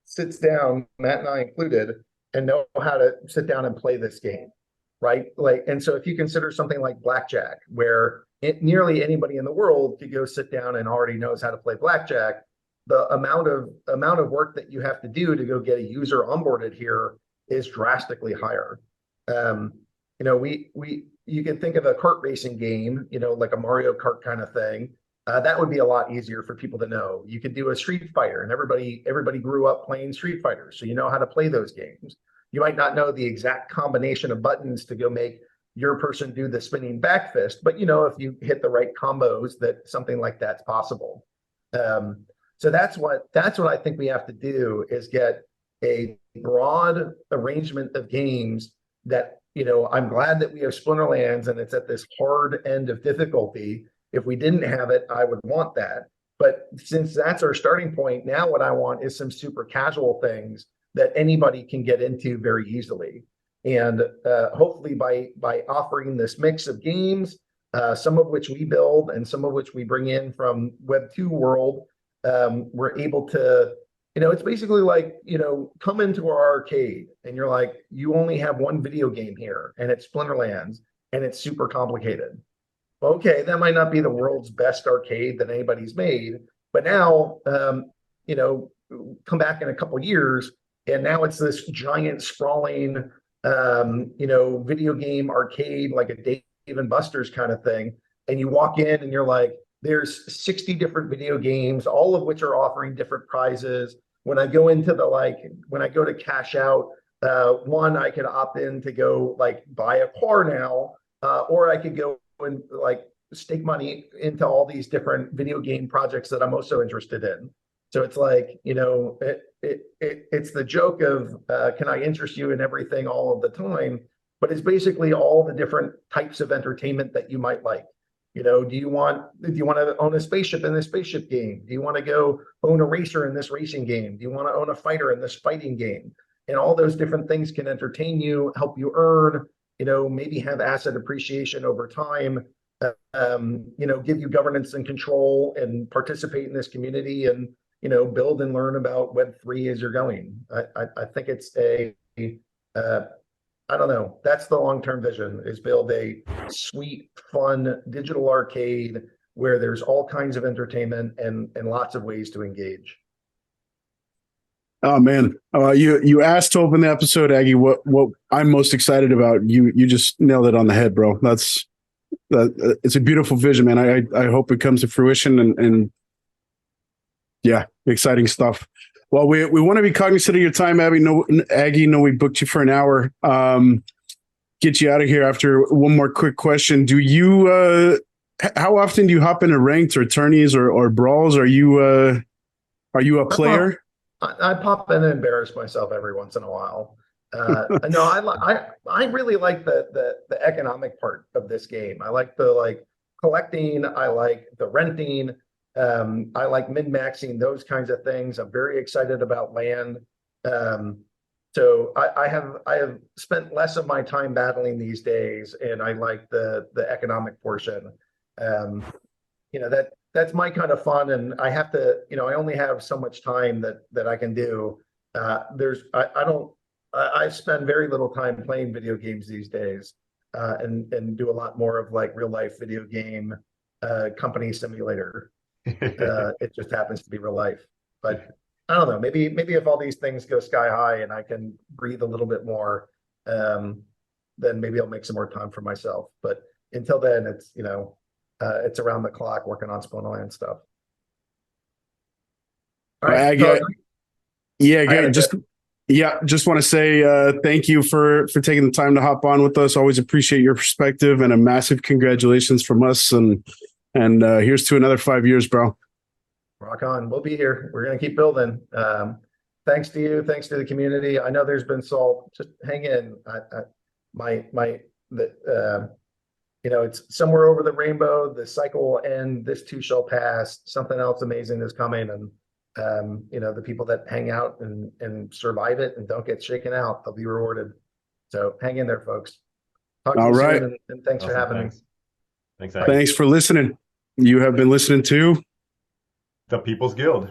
sits down, Matt and I included, and know how to sit down and play this game, right? And so if you consider something like blackjack, where nearly anybody in the world could go sit down and already knows how to play blackjack, the amount of work that you have to do to go get a user onboarded here is drastically higher. You can think of a kart racing game, like a Mario Kart kind of thing. That would be a lot easier for people to know. You could do a Street Fighter, and everybody grew up playing Street Fighter, so you know how to play those games. You might not know the exact combination of buttons to go make your person do the spinning back fist, but if you hit the right combos, that something like that's possible. So that's what I think we have to do, is get a broad arrangement of games that, I'm glad that we have Splinterlands and it's at this hard end of difficulty. If we didn't have it, I would want that. But since that's our starting point, now what I want is some super casual things that anybody can get into very easily. And hopefully by offering this mix of games, some of which we build and some of which we bring in from Web 2 world, we're able to, it's basically like, come into our arcade and you're like, you only have one video game here and it's Splinterlands and it's super complicated. Okay, that might not be the world's best arcade that anybody's made, but now, come back in a couple of years and now it's this giant sprawling, video game arcade, like a Dave and Buster's kind of thing. And you walk in and you're like, there's 60 different video games, all of which are offering different prizes. When I go to cash out, one, I could opt in to go buy a car now, or I could go and stake money into all these different video game projects that I'm also interested in. So it's it's the joke of, can I interest you in everything all of the time? But it's basically all the different types of entertainment that you might like. Do you want to own a spaceship in this spaceship game? Do you want to go own a racer in this racing game? Do you want to own a fighter in this fighting game? And all those different things can entertain you, help you earn, maybe have asset appreciation over time, give you governance and control and participate in this community and, build and learn about Web3 as you're going. I think it's I don't know. That's the long-term vision, is build a sweet, fun digital arcade where there's all kinds of entertainment and lots of ways to engage. Oh man, you asked to open the episode, Aggie. What I'm most excited about? You just nailed it on the head, bro. It's a beautiful vision, man. I hope it comes to fruition and yeah, exciting stuff. Well, we want to be cognizant of your time, Abby. No, Aggie, no, we booked you for an hour. Get you out of here after one more quick question. Do you, how often do you hop into ranked or tourneys or brawls? Are you a player? I pop in and embarrass myself every once in a while. No, I really like the economic part of this game. I like the collecting. I like the renting. I like min-maxing, those kinds of things. I'm very excited about land. So I have spent less of my time battling these days, and I like the economic portion. That's my kind of fun, and I have to, I only have so much time that I can do. I spend very little time playing video games these days, and do a lot more of real life video game company simulator. It just happens to be real life, but I don't know. Maybe if all these things go sky high and I can breathe a little bit more, then maybe I'll make some more time for myself. But until then, it's around the clock working on Splinterlands stuff. All right. Just want to say thank you for taking the time to hop on with us. Always appreciate your perspective, and a massive congratulations from us. And here's to another 5 years, bro. Rock on. We'll be here. We're going to keep building. Thanks to you. Thanks to the community. I know there's been salt. Just hang in. It's somewhere over the rainbow. The cycle will end. This too shall pass. Something else amazing is coming. And, the people that hang out and survive it and don't get shaken out, they'll be rewarded. So hang in there, folks. Talk to you soon, and thanks for having me. Thanks for listening. You have been listening to The People's Guild.